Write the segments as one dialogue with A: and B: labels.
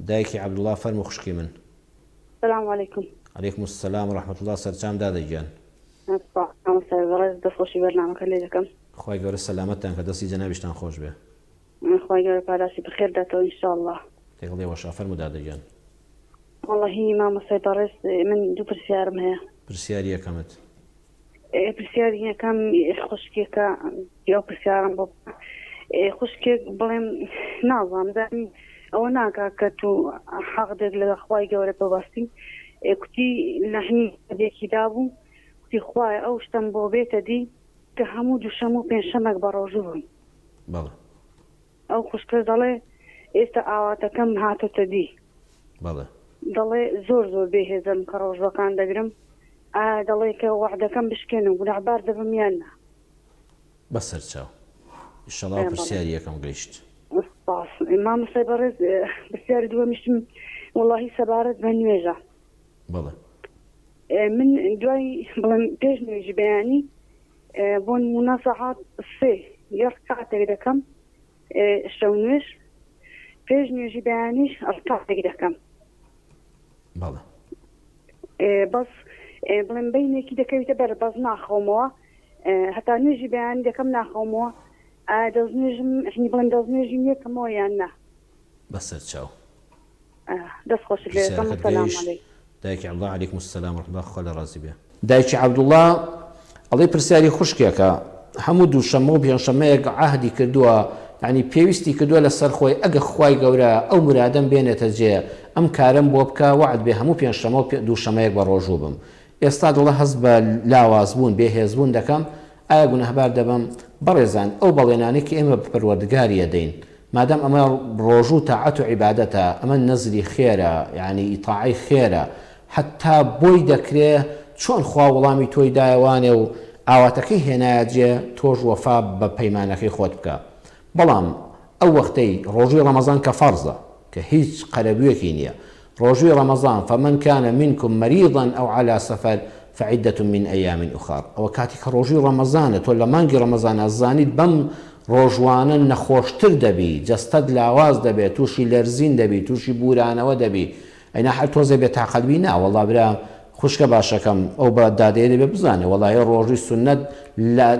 A: دایکی عەبدوڵڵا فەرموو خوشکی من.
B: السلام عليكم.
A: عليكم السلام ورحمة الله. سەرچام دادەگیان.
B: دەستخۆشی بەرنامەکە لێ دەکەم.
A: خوای گەورە سەلامەتتان کە دەستی جەنابیشتان خۆش بێ.
B: خوای گەورە پاداشی بەخێر داتەوە ئینشاءالله.
A: تێکڵێوەشا فەرموو دادەگیان.
B: وەڵڵاهی مامۆستای بەڕێز من دوو پرسیارم هەیە.
A: پرسیاری یەکەمت.
B: پرسیاری یەکەم خوشکێکە یا پرسیارم بۆ خوشکێک بڵێم نازانم دانی ئەوە ناکا کە تو حەق دێک لە خوای گەورە بەباستی کوتی لە هەنی دێکی دابوو کوتی خوای ئەو شتم بۆ بێتە دی کە هەموو دووشەم و پێنجشەمێک بە ڕۆژوو بووم.
A: بەڵێ.
B: ئەو خوشکە دەڵێ ئێستا ئاواتەکەم هاتۆتە دی.
A: بەڵێ.
B: دەڵێ زۆر بێهێزم کە ڕۆژوەکان دەگرم دەڵێ کە وەعدەکەم بشکێنم گوناحبار دەبم یان نا.
A: بەسەر چاو. ئینشەڵڵا پرسیاری یەکەم گەیشت.
B: مامۆستای بەڕێز پرسیاری دووەمیشم وەڵڵاهی سەبارەت بە نوێژە.
A: بەڵێ.
B: من دوای بڵێم پێش نوێژی بەیانی بۆ نمونە سەعات 3 یە ڕکعتێک دەکەم شەو نوێژ پێش نوێژی بەیانیش ڕکعتێک دەکەم.
A: بەڵێ.
B: بەس بڵێم بەینێکی دەکەویتە بەر بەس ناخەومەوە هەتا نوێژی بەیانی دەکەم ناخەومەوە دەستنوێژم بڵێم دەستنوێژی یەکەمەوە یان نا.
A: بەسەر چاو.
B: دەستخۆش لێ دەکەم. سەلام عەلەیکم.
A: دایکی عەبدوڵڵا عەلەیکم السەلام ورحمەتوڵڵا خوا لە ڕازی بێ. دایکی عەبدوڵڵا ئەڵێ پرسیاری خوشکێکە هەموو دووشەمە و پێنجشەمەیەک عەهدی کردووە یعنی پێویستی کردووە لەسەر خۆی ئەگە خوای گەورە ئەو مرادەم بێنێتە جێ ئەم کارم بۆ بکە وعد بێ هەموو پێنجشەمە و دووشەمەیەک بە ڕۆژوو بم. ئێستا دڵە هەست بە لاوازبوون بێهێزبوون دەکەم ئایا گونەهبار دەبم؟ بەڕێزان ئەو بەڵێنانەی کە ئێمە پەروەردگاریە دەین مادام ئەمە ڕۆژوو تاعەت و عیبادەتە ئەمە نەزری خێرە یعنی ئیتاعی خێرە حتا بۆی دەکرێ چۆن خوا وەڵامی تۆی دایەوانێ و ئاواتەکەی هێنایە جێ تۆش وەفا بە پەیمانەکەی خۆت بکە. بەڵام ئەو وەختەی ڕۆژووی ڕەمەزان کە فەرزە کە هیچ قەرەبوویەکی نییە ڕۆژووی ڕەمەزان فمن كان منكم مريضا أو على سفر فعدة من أيام أخر. ئەوە کاتی کە ڕۆژووی ڕەمەزانە تۆ لە مانگی ڕەمەزان ئەزانیت بەم ڕۆژوانە نەخۆشتر دەبی جەستەت لاواز دەبێت تووشی لەرزین دەبی تووشی بورانەوە دەبی ئەینا هەر تۆزێ بێت تاقەلبی نا وەڵا برا خوشکە باشەکەم ئەو بە دادەیە دەبێ بزانێ وەڵای ڕۆژووی سونەت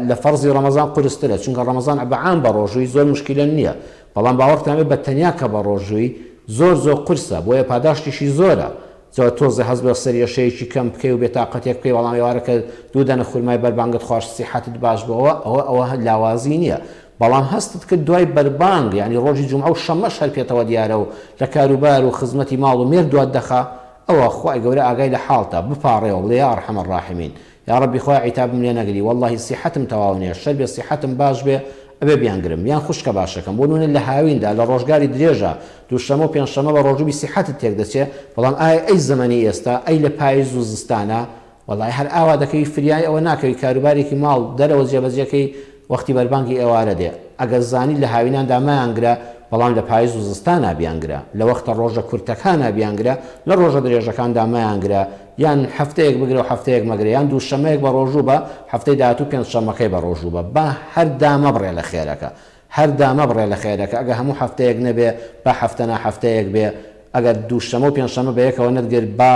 A: لە فەرزی ڕەمەزان قورسترە چونکە ڕەمەزان بەعام بە ڕۆژووی زۆر مشکلە نییە بەڵام باوەڕتان بێ بە تەنیا کە بە ڕۆژووی زۆر قورسە بۆیە پاداشتیشی زۆرە زۆر تۆزە هەست بە سەریەشەیەکی کەم بکەی و بێتاقەتێک بکەی وەڵام ێوارەکە دوو دەنە خورمای بەربانگت خوارد سیحەتت باش بەوە ئەوە لاوازی نییە بەڵام هەستت کرد دوای بەربانگ یعنی ڕۆژی جومعە و شەمەش هەر پێێتەوە دیارە و لە کاروبار و خزمەتی ماڵ و مێر دوات دەخا ئەوە خوای گەورە ئاگای لە حاڵتە بپاڕێەوە بڵێ یا ئەرحەمە الراحیمین یا ڕەبی خوای عیتابم لێ نەگری وەڵڵاهی سیحەتم تەواو نییە شەر بێ سیحەتم باش بێ ئەبێ بیانگرم یان خوشکە باشەکەم بۆ نونە لە هاویندا لە ڕۆژگاری درێژە دووشەمە و پێنجشەمە بە ڕۆژووی سیحەتت تێک دەچێت بەڵام ئایا ئەی زەمەنی ئێستا ئەی لە پاییز و زستانە وەڵای هەر ئاوا دەکەوی فریای ئەوە ناکەوی کاروبارێکی ماڵ دەرەوە جێبەجێەکەی وەختی بەربانگی ئێوارە دێ ئەگەر زانی لە هاویناندا مایانگرە بەڵام لە پاییز و زستانە بیانگرە لە وەختە ڕۆژە کورتەکانە بیانگرە لە ڕۆژە درێژەکاندا مایانگرە یان هەفتەیەک بگرە و هەفتەیەک مەگرە یان دووشەمەیەک بە ڕۆژوو بە هەفتەی داهاتوو پێنجشەمەکەی بە ڕۆژوو بە هەر دامە بڕێ لە خێرەکە هەر دامە بڕێ لە خێرەکە ئەگە هەموو هەفتەیەک نەبێ بە هەفتەنا هەفتەیەک بێ ئەگەر دووشەمە و پێنجشەمە بەیەکەوە نەتگرت با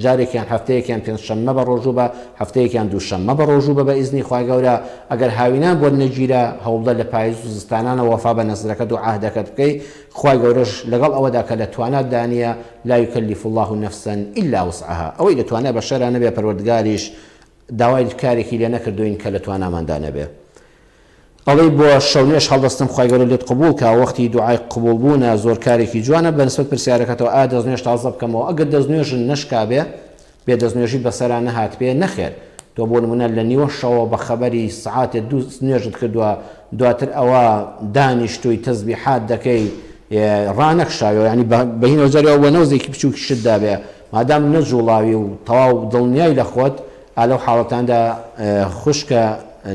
A: جارێکیان هەفتەیەکیان پێنجشەمە بە ڕۆژوو بە هەفتەیەکیان دووشەمە بە ڕۆژوو بە ئیزنی خوای گەورە ئەگەر هاوینان بۆ نەگیرە هەوڵدە لە پاییز و زستانانە وەفا بە نەزرەکەت و عەهدەکەت بکەی خوای گەورەش لەگەڵ ئەوەدا کە لە توانات دانیە لا يكلف الله نفسا إلا وسعها ئەوەی لە توانای بەشەرە نەبێ پەروەردگاریش داوای کارێکی لێ نەکردوین کە لە تواناماندا نەبێ ئەڵێ بۆ شەونێش هەڵدەستم خوای گەورە لێت قبول کە وەختی دوعای قبول بوونە زۆر کارێکی جوانە بەنسبەت پرسیارەکەتەوە ئایا دەستنوێژ تازە بکەمەوە ئەگەر دەستنوێژن نەشکا بێ بێ دەستنوێژی بەسەرا نەهات بێ نەخێر تۆ بۆ نمونە لە نیوە شەوە بە خەبەری سعاتێ دوو نوێژت کردووە دواتر ئەوە دانیشتووی تەسبیحات دەکەی ڕانەخشاوی ینی بەهینەوە جارەوە نەوزێکی بچووکی شتدا بێ مادام نەجوڵاوی و تەواو دڵنیای لە خۆت ئالەو حاڵەتاندا خوشکە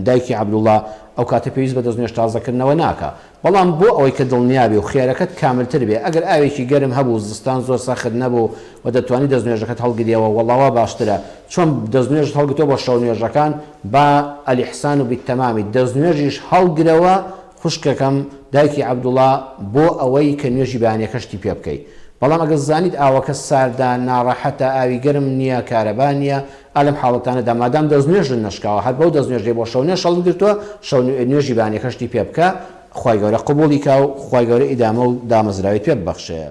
A: دایکی عەبدوڵڵا ئەو کاتە پێویست بە دەستنوێژ تازەکردنەوە ناکە بەڵام بۆ ئەوەی کە دڵنیابی و خێرەکەت کاملتر بێ ئەگەر ئاوێکی گەرم هەبوو زستان زۆر سەخت نەبوو و دەتوانی دەستنوێژەکەت هەڵگریەوە وەڵاوە باشترە چۆن دەستنوێژت هەڵگرتەوە بۆ شەو نوێژەکان با ئەلیحسان و بیتەمامی دەستنوێژیش هەڵگرەوە خوشکەکەم دایکی عەبدوڵڵا بۆ ئەوەی کە نوێژی بەیانیەکەشتی پێ بکەیت بەڵام ئەگە زانیت ئاوەکە ساردا ناڕەحەتە ئاوی گەرم نییە کارەبا نییە ئالم حاڵەتانەدا مادام دەستنوێژن نشکاوە هەر بەو دەستنوێژێ بۆ شەو نوێژ هەڵگرتووە شەو نوێژی بانیەکەشتی پێ بکە خوای گەورە قبوڵی کا و خوای گەورە ئیدامە و دامەزراوی پێ ببەخشێ.